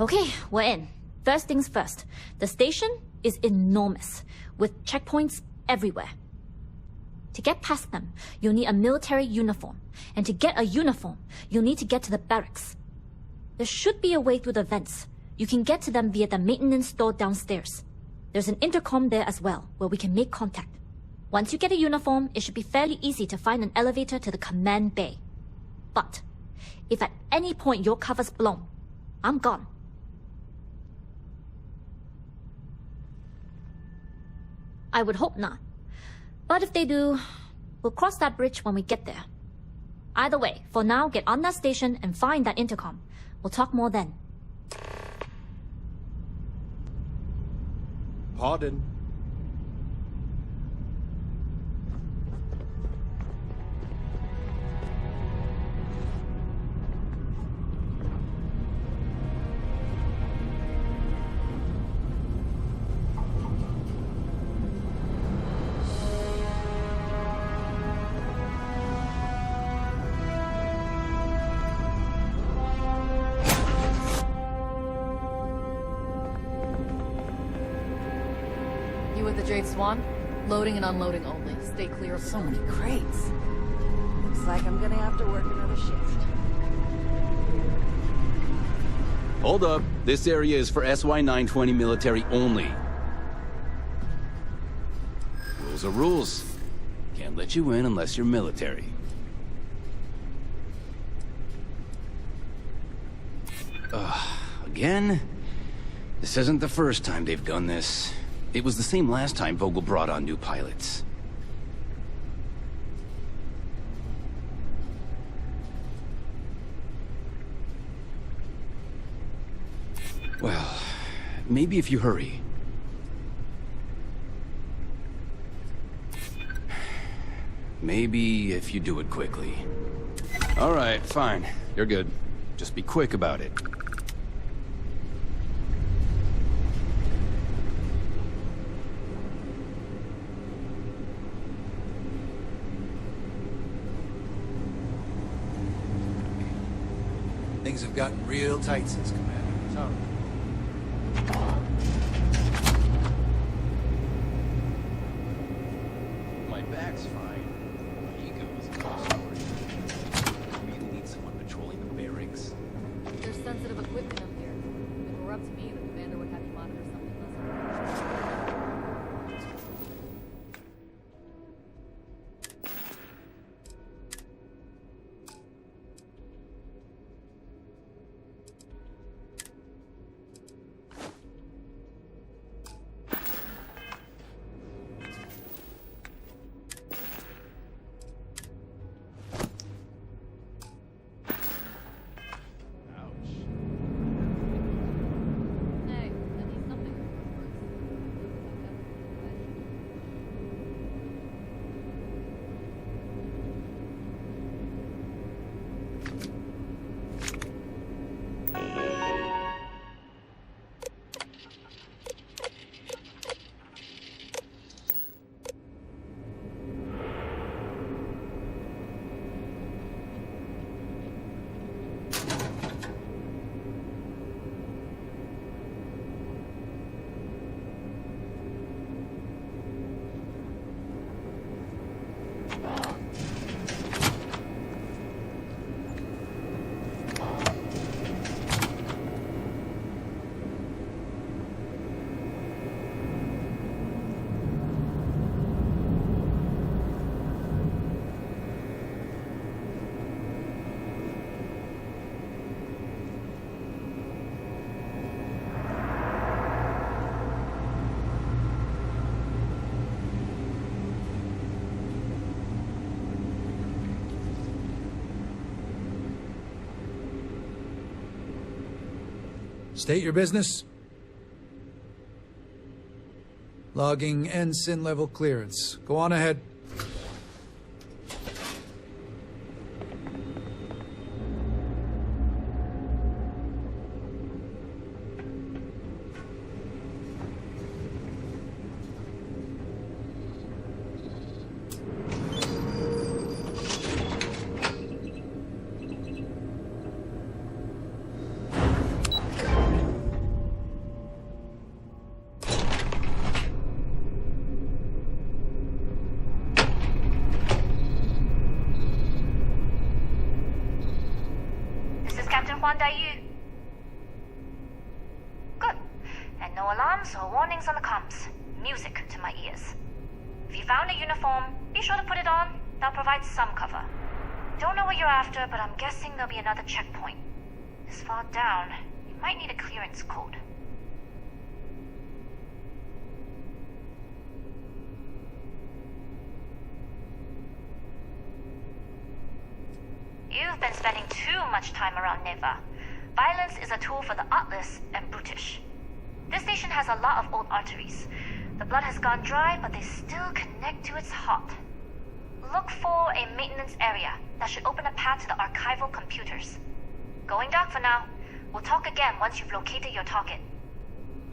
Okay, we're in. First things first. The station is enormous, with checkpoints everywhere. To get past them, you'll need a military uniform. And to get a uniform, you'll need to get to the barracks. There should be a way through the vents. You can get to them via the maintenance store downstairs. There's an intercom there as well, where we can make contact. Once you get a uniform, it should be fairly easy to find an elevator to the command bay. But, if at any point your cover's blown, I'm gone. I would hope not. But if they do, we'll cross that bridge when we get there. Either way, for now, get on that station and find that intercom. We'll talk more then. Pardon. Swan, loading and unloading only. Stay clear of so many crates. Looks like I'm gonna have to work another shift. Hold up. This area is for SY-920 military only. Rules are rules. Can't let you in unless you're military. Again? This isn't the first time they've done this. It was the same last time Vogel brought on new pilots. Well, maybe if you hurry. Maybe if you do it quickly. All right, fine. You're good. Just be quick about it. Things have gotten real tight since Commander. Sorry. My back's fine. My ego is exhausted. I really need someone patrolling the barracks. There's sensitive equipment up here. If it were up to me, the commander would have you monitor something less. State your business. Logging ensign level clearance. Go on ahead. Yu? Good. And no alarms or warnings on the comms. Music to my ears. If you found a uniform, be sure to put it on. They'll provide some cover. Don't know what you're after, but I'm guessing there'll be another checkpoint. This far down, you might need a clearance code. You've been spending too much time around Neva. Violence is a tool for the artless and brutish. This station has a lot of old arteries. The blood has gone dry, but they still connect to its heart. Look for a maintenance area that should open a path to the archival computers. Going dark for now. We'll talk again once you've located your target.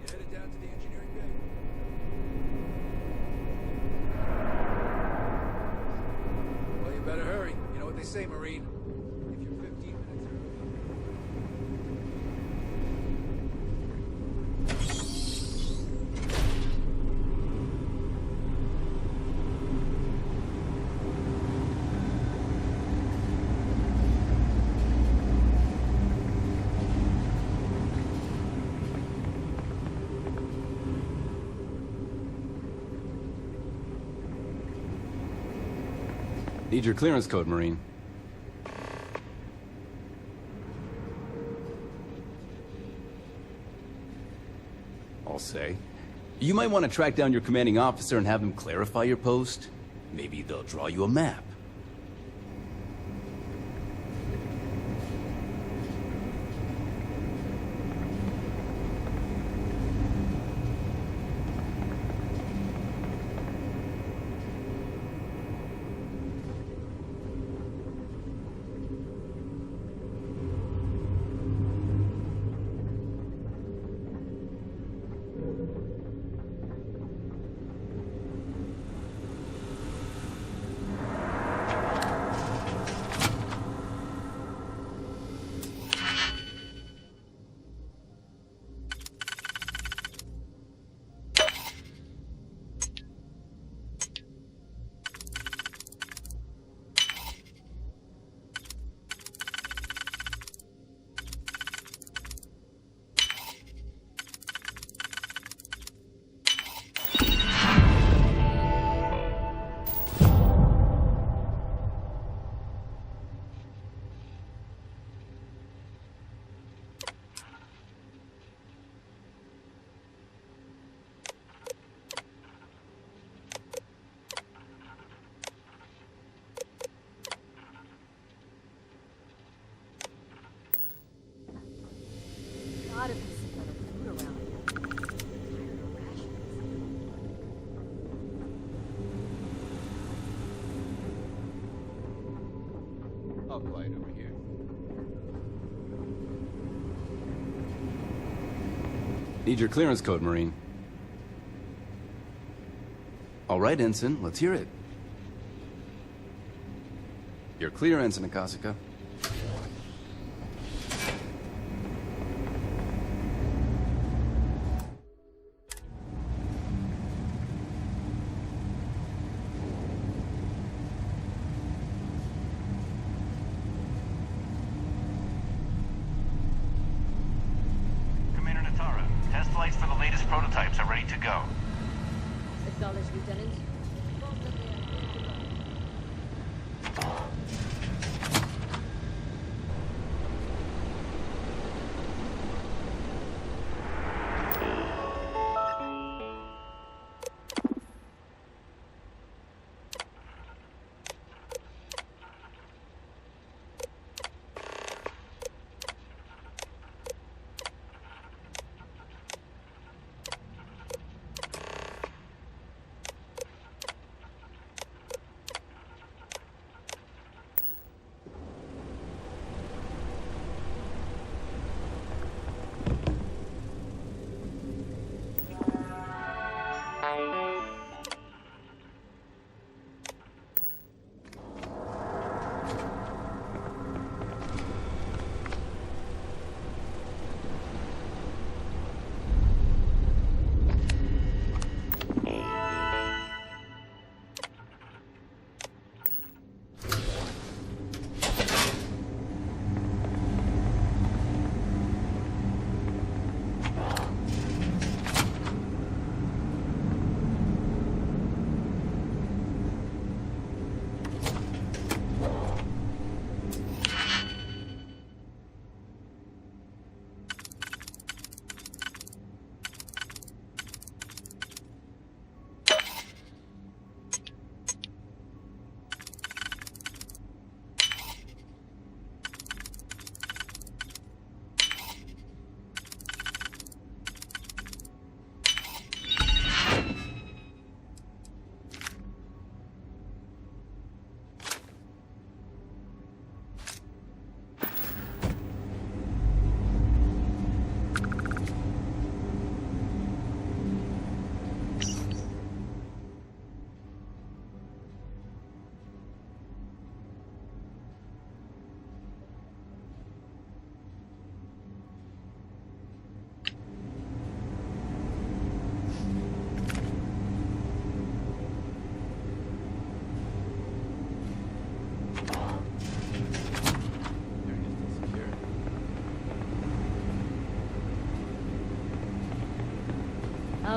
You headed down to the engineering bay? Well, you better hurry. You know what they say, Marine. If you're 15 minutes early... Need your clearance code, Marine. I'll say. You might want to track down your commanding officer and have him clarify your post. Maybe they'll draw you a map. Gotta be some better food around here. Tired of rations. All quiet over here. Need your clearance code, Marine. All right, Ensign, let's hear it. You're clear, Ensign Akasaka. Commander Natara, test flights for the latest prototypes are ready to go. Acknowledged, Lieutenant.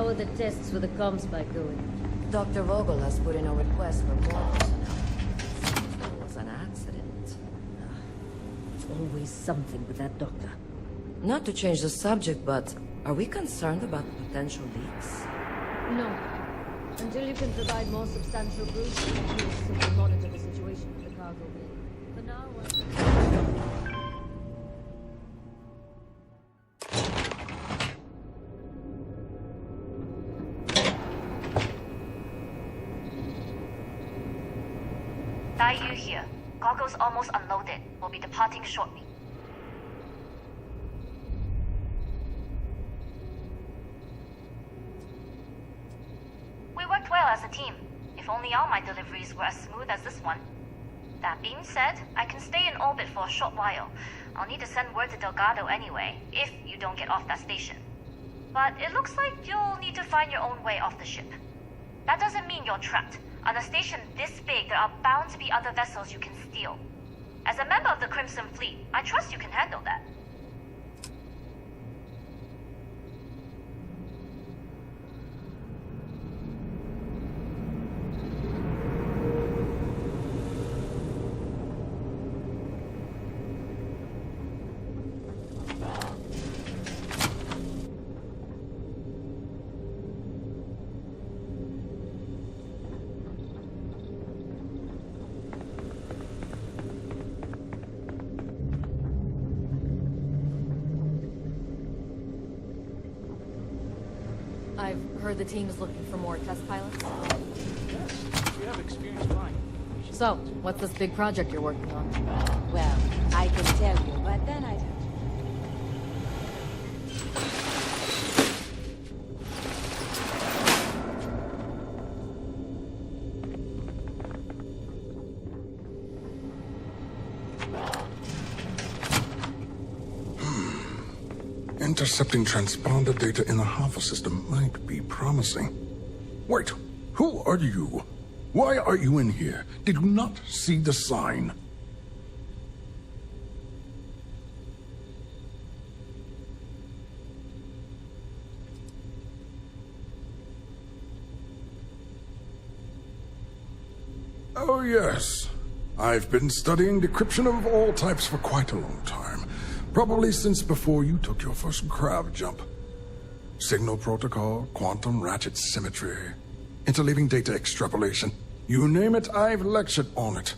How are the tests for the Comspike going? Dr. Vogel has put in a request for more personnel. Seems there was an accident. It's always something with that doctor. Not to change the subject, but are we concerned about potential leaks? No. Until you can provide more substantial proof, we'll simply monitor the situation with the cargo bay. For now, Daiyu here. Goggles almost unloaded. We'll be departing shortly. We worked well as a team. If only all my deliveries were as smooth as this one. That being said, I can stay in orbit for a short while. I'll need to send word to Delgado anyway, if you don't get off that station. But it looks like you'll need to find your own way off the ship. That doesn't mean you're trapped. On a station this big, there are bound to be other vessels you can steal. As a member of the Crimson Fleet, I trust you can handle that. I've heard the team is looking for more test pilots. Yes, we have experience flying. So, what's this big project you're working on? Well, I can tell you, but then I'd have to... Intercepting transponder data in the Alpha system might be promising. Wait, who are you? Why are you in here? Did you not see the sign? Oh yes. I've been studying decryption of all types for quite a long time. Probably since before you took your first grav jump. Signal protocol, quantum ratchet symmetry, interleaving data extrapolation. You name it, I've lectured on it.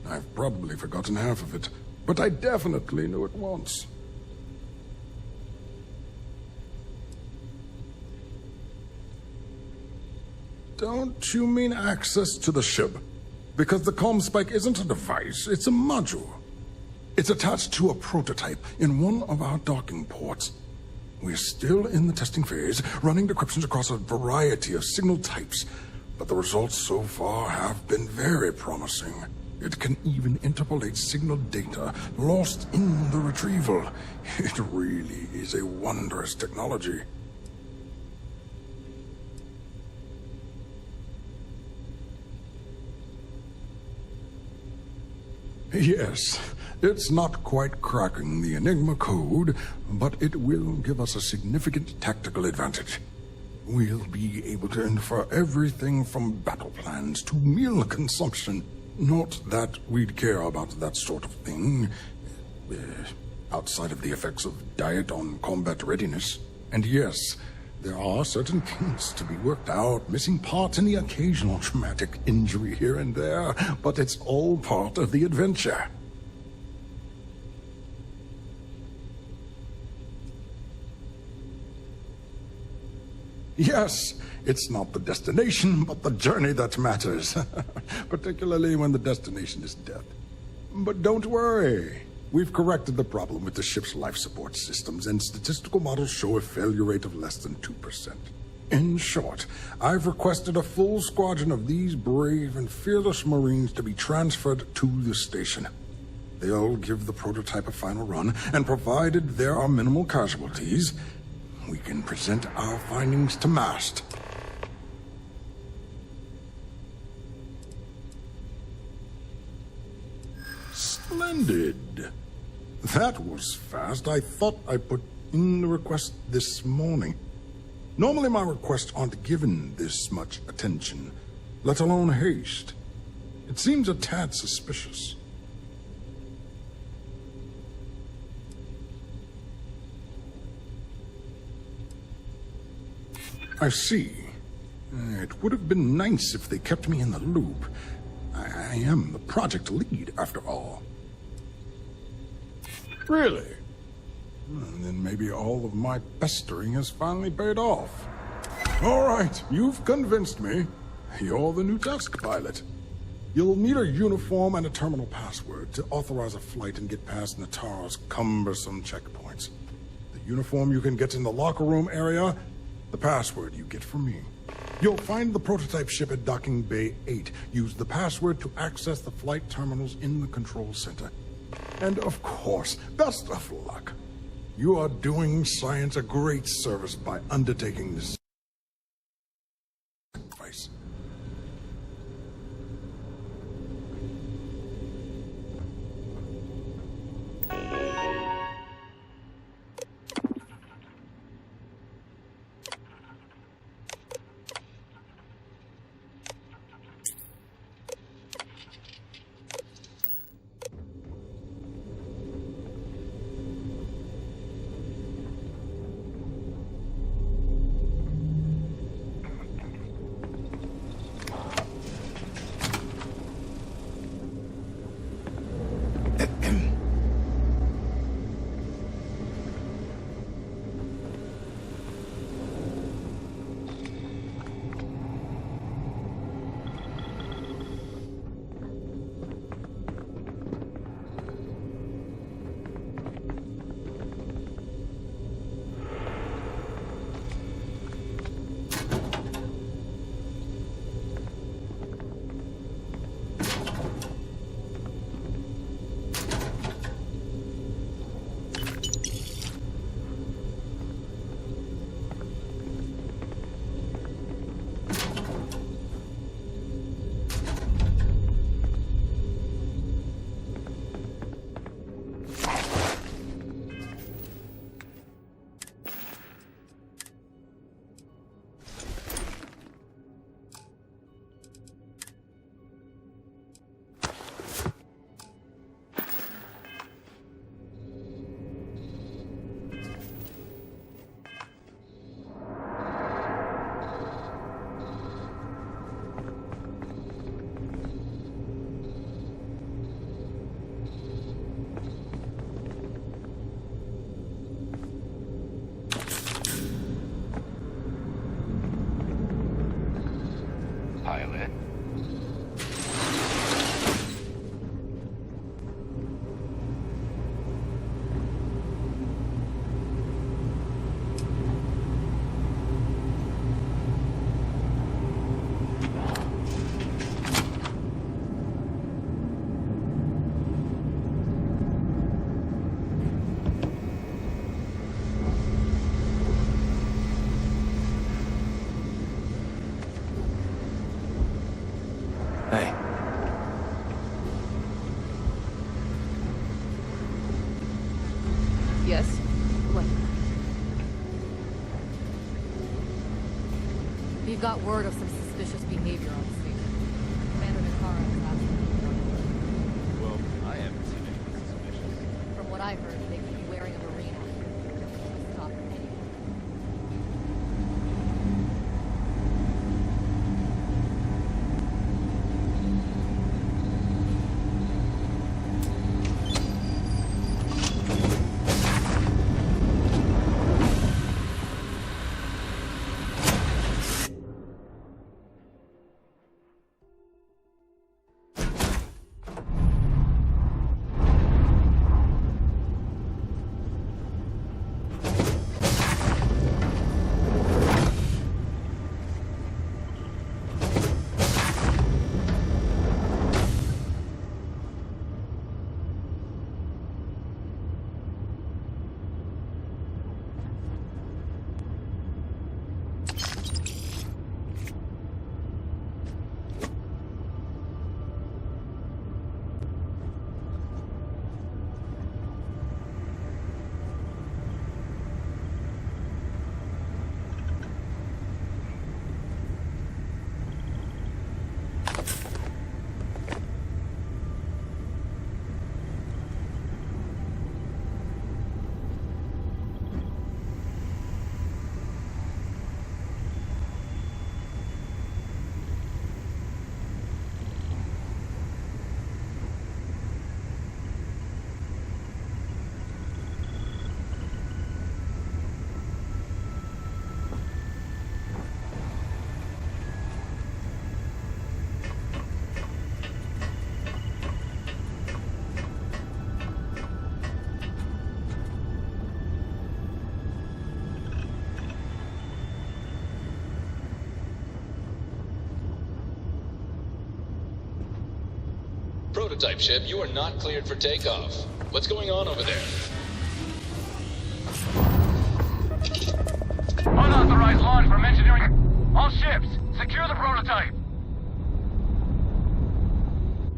I've probably forgotten half of it, but I definitely knew it once. Don't you mean access to the ship? Because the Comspike isn't a device, it's a module. It's attached to a prototype in one of our docking ports. We're still in the testing phase, running decryptions across a variety of signal types, but the results so far have been very promising. It can even interpolate signal data lost in the retrieval. It really is a wondrous technology. Yes, it's not quite cracking the Enigma code, but it will give us a significant tactical advantage. We'll be able to infer everything from battle plans to meal consumption. Not that we'd care about that sort of thing, outside of the effects of diet on combat readiness. And yes, there are certain kinks to be worked out, missing parts and the occasional traumatic injury here and there, but it's all part of the adventure. Yes, it's not the destination, but the journey that matters, particularly when the destination is death. But don't worry. We've corrected the problem with the ship's life support systems, and statistical models show a failure rate of less than 2%. In short, I've requested a full squadron of these brave and fearless Marines to be transferred to the station. They'll give the prototype a final run, and provided there are minimal casualties, we can present our findings to Mast. Splendid. That was fast. I thought I put in the request this morning. Normally my requests aren't given this much attention, let alone haste. It seems a tad suspicious. I see. It would have been nice if they kept me in the loop. I am the project lead, after all. Really? Then maybe all of my pestering has finally paid off. All right, you've convinced me. You're the new test pilot. You'll need a uniform and a terminal password to authorize a flight and get past Natara's cumbersome checkpoints. The uniform you can get in the locker room area, the password you get from me. You'll find the prototype ship at Docking Bay 8. Use the password to access the flight terminals in the control center. And of course, best of luck. You are doing science a great service by undertaking this sacrifice. Pilot. Hey. Yes? What? We've got word of some suspicious behavior on the station. Commander Nakara is asking. Well, I haven't seen anything suspicious. From what I heard, they could be wearing a marine outfit. Stop anyone. prototype ship, you are not cleared for takeoff. What's going on over there? Unauthorized launch from engineering. All ships, secure the prototype.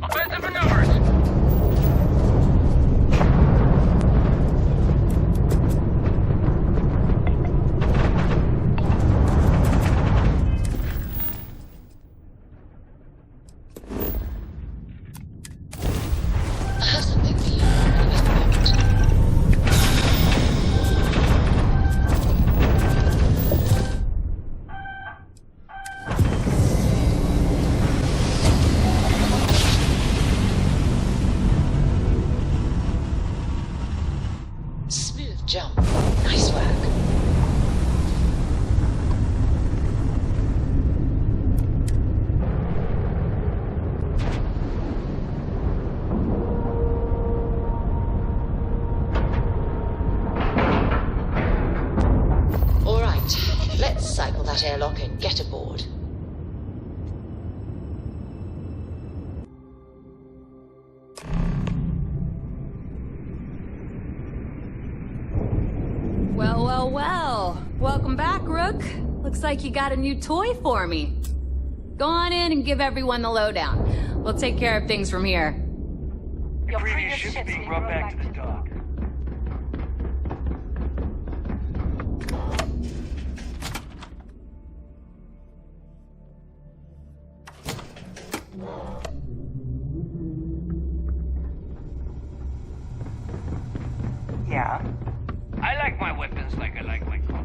Offensive maneuvers. Jump. Nice work. All right, let's cycle that airlock and get aboard. Well. Welcome back, Rook. Looks like you got a new toy for me. Go on in and give everyone the lowdown. We'll take care of things from here. Your previous ship's being brought back to the dock. Yeah? I like my weapons like I like my coffee.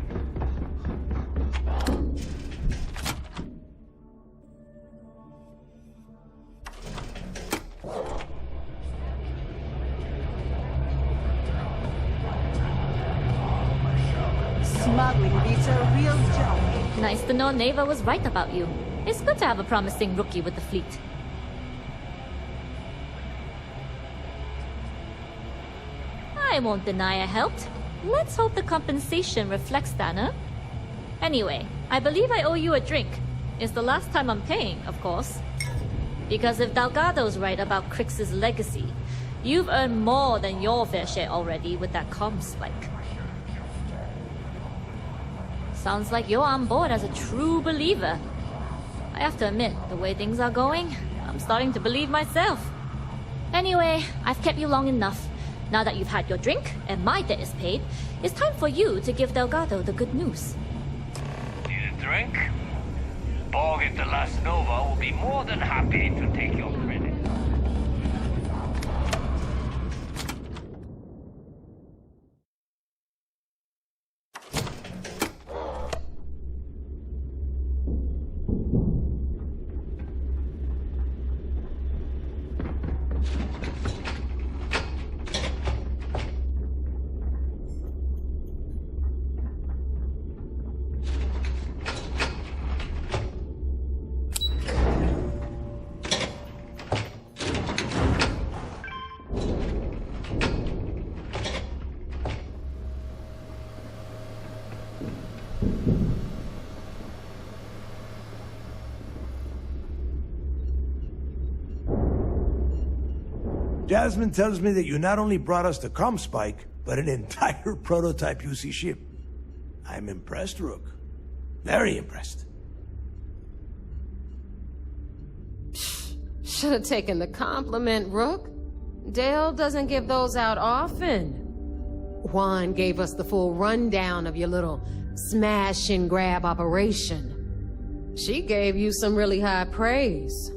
Smuggling beats a real job. Nice to know Neva was right about you. It's good to have a promising rookie with the fleet. I won't deny I helped. Let's hope the compensation reflects that, huh? Anyway, I believe I owe you a drink. It's the last time I'm paying, of course. Because if Delgado's right about Crix's legacy, you've earned more than your fair share already with that Comspike. Sounds like you're on board as a true believer. I have to admit, the way things are going, I'm starting to believe myself. Anyway, I've kept you long enough. Now that you've had your drink, and my debt is paid, it's time for you to give Delgado the good news. Need a drink? Borg at the Last Nova will be more than happy to take your credit. Jasmine tells me that you not only brought us the Comspike, but an entire prototype UC ship. I'm impressed, Rook. Very impressed. Should have taken the compliment, Rook. Dale doesn't give those out often. Juan gave us the full rundown of your little smash and grab operation. She gave you some really high praise.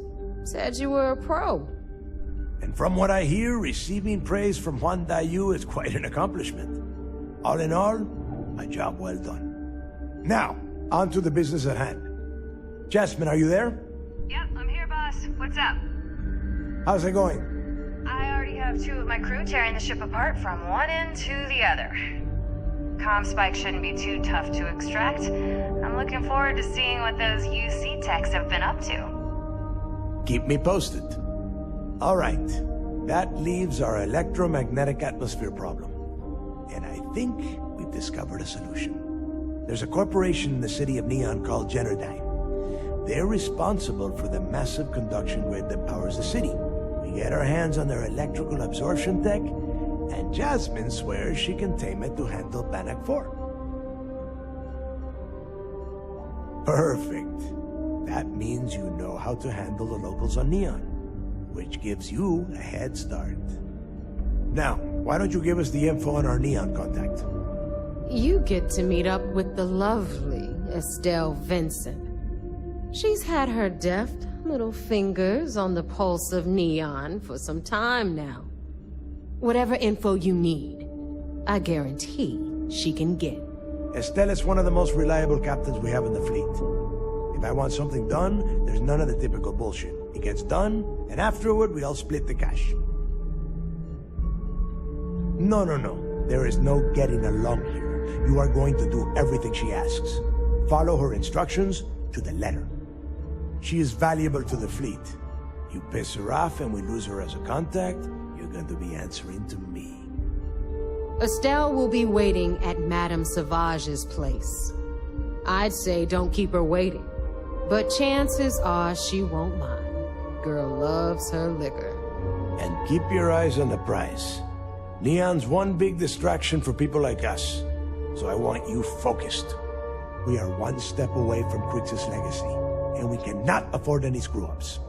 Said you were a pro. And from what I hear, receiving praise from Juan Dayu is quite an accomplishment. All in all, a job well done. Now, on to the business at hand. Jasmine, are you there? Yep, I'm here, boss. What's up? How's it going? I already have two of my crew tearing the ship apart from one end to the other. Comspike shouldn't be too tough to extract. I'm looking forward to seeing what those UC techs have been up to. Keep me posted. All right, that leaves our electromagnetic atmosphere problem. And I think we've discovered a solution. There's a corporation in the city of Neon called Generdyne. They're responsible for the massive conduction grid that powers the city. We get her hands on their electrical absorption tech, and Jasmine swears she can tame it to handle Bannock 4. Perfect. That means you know how to handle the locals on Neon, which gives you a head start. Now, why don't you give us the info on our Neon contact? You get to meet up with the lovely Estelle Vincent. She's had her deft little fingers on the pulse of Neon for some time now. Whatever info you need, I guarantee she can get. Estelle is one of the most reliable captains we have in the fleet. If I want something done, there's none of the typical bullshit. It gets done, and afterward we all split the cash. No. There is no getting along here. You are going to do everything she asks. Follow her instructions to the letter. She is valuable to the fleet. You piss her off and we lose her as a contact, you're going to be answering to me. Estelle will be waiting at Madame Savage's place. I'd say don't keep her waiting, but chances are she won't mind. Girl loves her liquor. And keep your eyes on the prize. Neon's one big distraction for people like us, so I want you focused. We are one step away from Crix's legacy, and we cannot afford any screw-ups.